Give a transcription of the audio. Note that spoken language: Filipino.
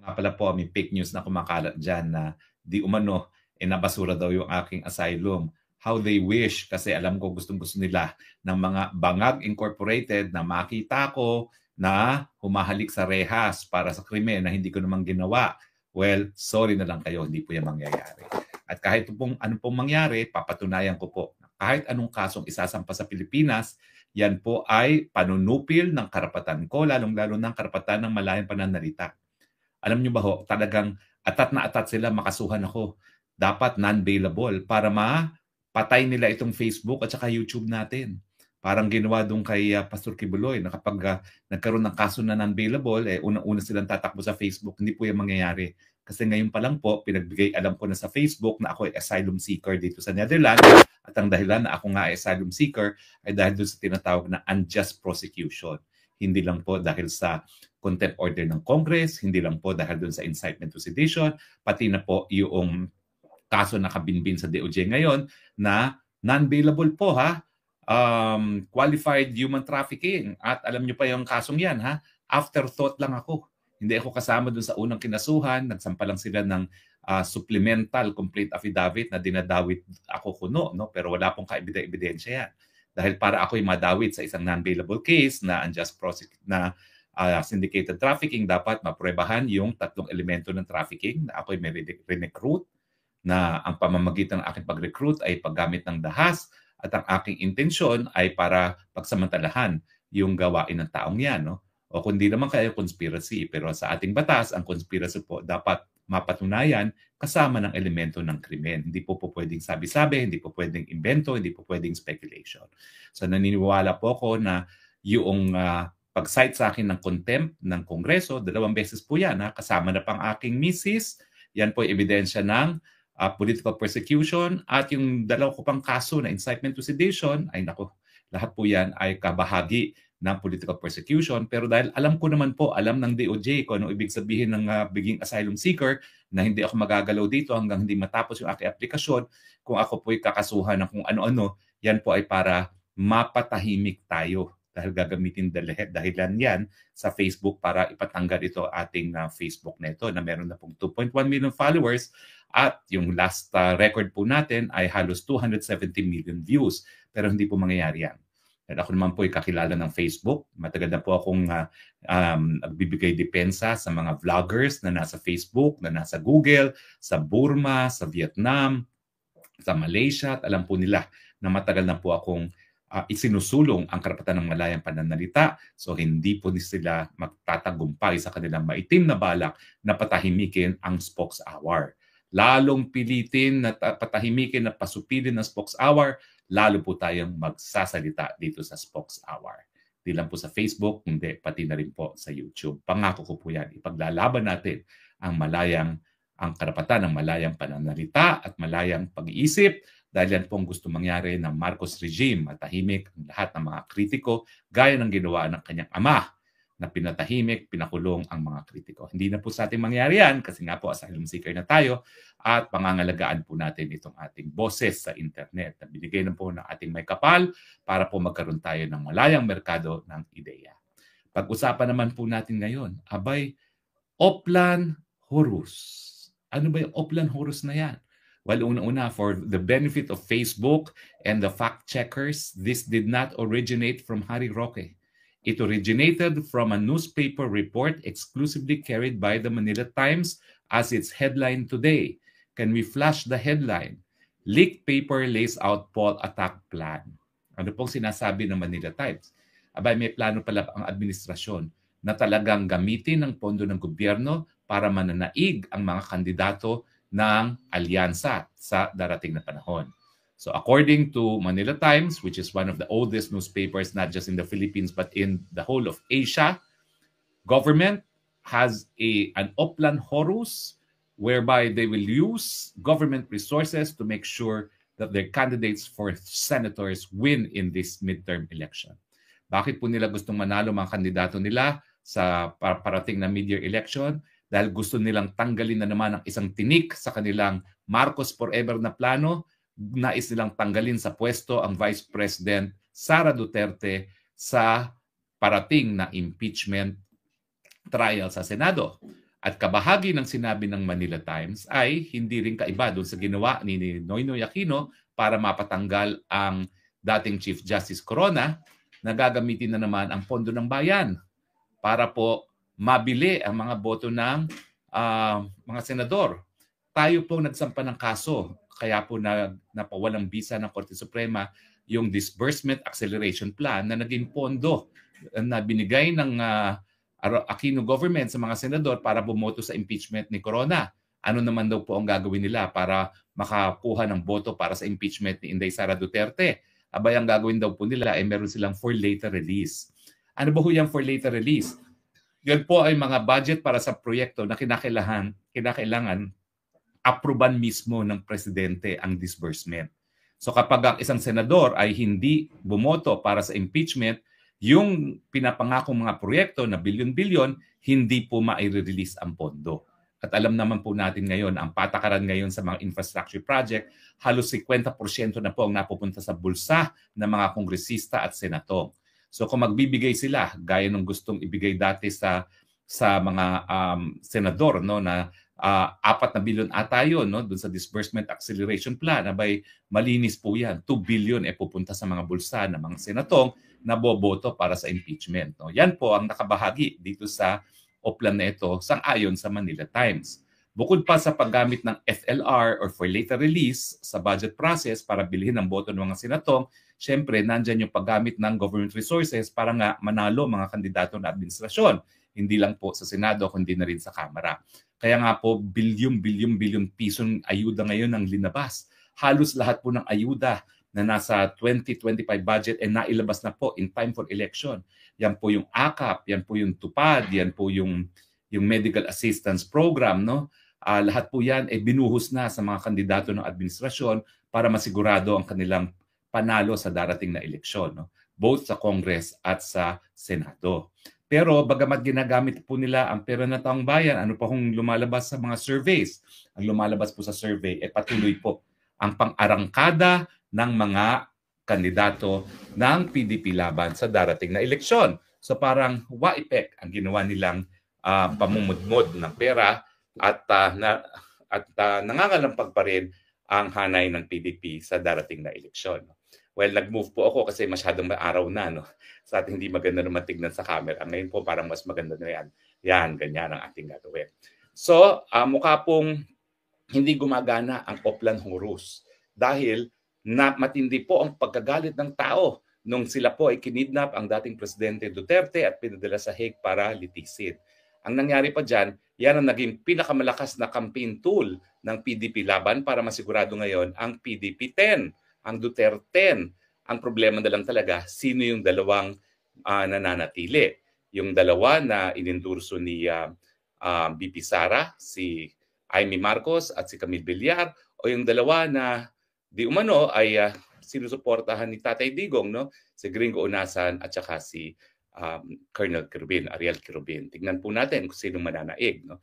Nga pala po, may fake news na kumakalat dyan na di umano, nabasura daw yung aking asylum. How they wish, kasi alam ko gustong-gusto nila ng mga Bangag Incorporated na makita ko na humahalik sa rehas para sa krimen na hindi ko naman ginawa. Well, sorry na lang kayo, hindi po yan mangyayari. At kahit ano pong mangyari, papatunayan ko po na kahit anong kasong isasampa sa Pilipinas, yan po ay panunupil ng karapatan ko, lalong-lalo ng karapatan ng malayang pananalita. Alam niyo ba ho, talagang atat na atat sila makasuhan ako. Dapat non-bailable para mapatay nila itong Facebook at saka YouTube natin. Parang ginawa doon kay Pastor Kibuloy na kapag nagkaroon ng kaso na non-bailable, unang-una silang tatakbo sa Facebook. Hindi po yan mangyayari. Kasi ngayon pa lang po, pinagbigay alam ko na sa Facebook na ako ay asylum seeker dito sa Netherlands. At ang dahilan na ako nga ay asylum seeker ay dahil doon sa tinatawag na unjust prosecution. Hindi lang po dahil sa contempt order ng Congress, hindi lang po dahil doon sa incitement to sedition, pati na po yung kaso na kabinbin sa DOJ ngayon na non-bailable po ha, qualified human trafficking. At alam nyo pa yung kasong yan ha, afterthought lang ako. Hindi ako kasama doon sa unang kinasuhan, nagsampa lang sila ng supplemental complete affidavit na dinadawit ako kuno, no? Pero wala pong kaebidensya yan. Dahil para ako ay madawit sa isang non-bailable case na unjust na syndicated trafficking, dapat mapruebahan yung tatlong elemento ng trafficking na ako ay may recruit, na ang pamamagitan ng aking pag-recruit ay paggamit ng dahas at ang aking intensyon ay para pagsamantalahan yung gawain ng taong yan. No? O kundi naman kaya conspiracy. Pero sa ating batas, ang conspiracy po dapat mapatunayan kasama ng elemento ng krimen. Hindi po pwedeng sabi-sabi, hindi po pwedeng invento, hindi po pwedeng speculation. So naniniwala po ako na yung pag-cite sa akin ng contempt ng Kongreso, 2 beses po yan. Kasama na pang aking misis. Yan po ebidensya ng political persecution. At yung 2 ko pang kaso na incitement to sedition, ay nako, lahat po yan ay kabahagi ng political persecution. Pero dahil alam ko naman po, alam ng DOJ kung anong ibig sabihin ng being asylum seeker, na hindi ako magagalaw dito hanggang hindi matapos yung aking aplikasyon, kung ako po'y kakasuhan ng kung ano-ano, yan po ay para mapatahimik tayo. Dahil gagamitin dahilan yan sa Facebook para ipatanggal ito ating Facebook neto na meron na pong 2.1 million followers at yung last record po natin ay halos 270 million views. Pero hindi po mangyayari yan. At ako naman po ay kakilala ng Facebook. Matagal na po akong nagbibigay depensa sa mga vloggers na nasa Facebook, na nasa Google, sa Burma, sa Vietnam, sa Malaysia. At alam po nila na matagal na po akong isinusulong ang karapatan ng malayang pananalita. So hindi po sila magtatagumpay sa kanilang maitim na balak na patahimikin ang Spokes Hour. Lalong pilitin na patahimikin na pasupilin ng Spokes Hour, lalo po tayong magsasalita dito sa Spokes Hour. Di lang po sa Facebook, kundi pati na rin po sa YouTube. Pangako ko po yan. Ipaglalaban natin ang karapatan ng malayang pananalita at malayang pag-iisip. Dahil yan po ang gusto mangyari ng Marcos regime, matahimik ang lahat ng mga kritiko, gaya ng ginawa ng kanyang ama na pinatahimik, pinakulong ang mga kritiko. Hindi na po sa ating mangyari yan kasi nga po asylum seeker na tayo at pangangalagaan po natin itong ating boses sa internet na binigay na po ng ating may kapal para po magkaroon tayo ng malayang merkado ng ideya. Pag-usapan naman po natin ngayon, abay, Oplan Horus. Ano ba yung Oplan Horus na yan? Well, una-una, for the benefit of Facebook and the fact-checkers, this did not originate from Harry Roque. It originated from a newspaper report exclusively carried by the Manila Times as its headline today. Can we flash the headline? Leaked paper lays out Paul attack plan. Ano pong sinasabi ng Manila Times? Abay, may plano pala ang administrasyon na talagang gamitin ang pondo ng gobyerno para mananaig ang mga kandidato ng alyansa sa darating na panahon. So according to Manila Times, which is one of the oldest newspapers not just in the Philippines but in the whole of Asia, government has an Oplan Horus whereby they will use government resources to make sure that their candidates for senators win in this midterm election. Bakit po nila gustong manalo mga kandidato nila sa parating na mid-year election? Dahil gusto nilang tanggalin na naman ang isang tinik sa kanilang Marcos Forever na plano, nais nilang tanggalin sa pwesto ang Vice President Sara Duterte sa parating na impeachment trial sa Senado. At kabahagi ng sinabi ng Manila Times ay hindi rin kaiba doon sa ginawa ni Noynoy Aquino para mapatanggal ang dating Chief Justice Corona na gagamitin na naman ang pondo ng bayan para po mabili ang mga boto ng mga senador. Tayo po nagsampa ng kaso, kaya po napawalang bisa ng Korte Suprema yung Disbursement Acceleration Plan na naging pondo na binigay ng Aquino government sa mga senador para bumoto sa impeachment ni Corona. Ano naman daw po ang gagawin nila para makakuha ng boto para sa impeachment ni Inday Sara Duterte? Abay, ang gagawin daw po nila ay meron silang for later release. Ano ba ho yung for later release? Yan po ay mga budget para sa proyekto na kinakailangan aproban mismo ng presidente ang disbursement. So kapag ang isang senador ay hindi bumoto para sa impeachment, yung pinapangakong mga proyekto na bilyon-bilyon, hindi po ma-release ang pondo. At alam naman po natin ngayon, ang patakaran ngayon sa mga infrastructure project, halos 50% na po ang napupunta sa bulsa ng mga kongresista at senatong. So kung magbibigay sila, gaya ng gustong ibigay dati sa mga senador, no, na 4 na bilyon ata yun, no, dun sa Disbursement Acceleration Plan, abay malinis po yan. 2 billion pupunta sa mga bulsa ng mga senatong na boboto para sa impeachment. No? Yan po ang nakabahagi dito sa oplan na ito sang-ayon sa Manila Times. Bukod pa sa paggamit ng FLR or for later release sa budget process para bilhin ang boto ng mga senatong, syempre nandyan yung paggamit ng government resources para nga manalo mga kandidato na administrasyon. Hindi lang po sa Senado, kundi na rin sa Kamara. Kaya nga po, bilyon pisong ayuda ngayon ang linabas. Halos lahat po ng ayuda na nasa 2025 budget ay nailabas na po in time for election. Yan po yung AKAP, yan po yung TUPAD, yan po yung medical assistance program, no? Lahat po yan ay binuhos na sa mga kandidato ng administrasyon para masigurado ang kanilang panalo sa darating na eleksyon, no? Both sa Congress at sa Senado. Pero bagamat ginagamit po nila ang pera ng taong bayan, ano pa kung lumalabas sa mga surveys? Ang lumalabas po sa survey ay patuloy po ang pang-arangkada ng mga kandidato ng PDP laban sa darating na eleksyon. So parang wa-epek ang ginawa nilang pamumudmod ng pera at nangangalampag pa rin ang hanay ng PDP sa darating na eleksyon. Well, nag-move po ako kasi masyadong maaraw na, no? Sa ating hindi maganda naman tignan sa camera. Ngayon po parang mas maganda na yan. Yan, ganyan ang ating gagawin. So, mukha pong hindi gumagana ang Oplan Horus dahil na matindi po ang pagkagalit ng tao nung sila po ay kinidnap ang dating Presidente Duterte at pinadala sa Hague para litisin. Ang nangyari pa dyan, yan ang naging pinakamalakas na campaign tool ng PDP laban para masigurado ngayon ang PDP 10, ang Duterte 10. Ang problema na lang talaga, sino yung dalawang nananatili? Yung dalawa na inendurso ni BP Sara, si Amy Marcos at si Camille Villar, o yung dalawa na di umano ay sinusuportahan ni Tatay Digong, no? Si Gringo Unasan at saka si Colonel Kirubin, Ariel Kirubin. Tingnan po natin kung sino mananaig, no?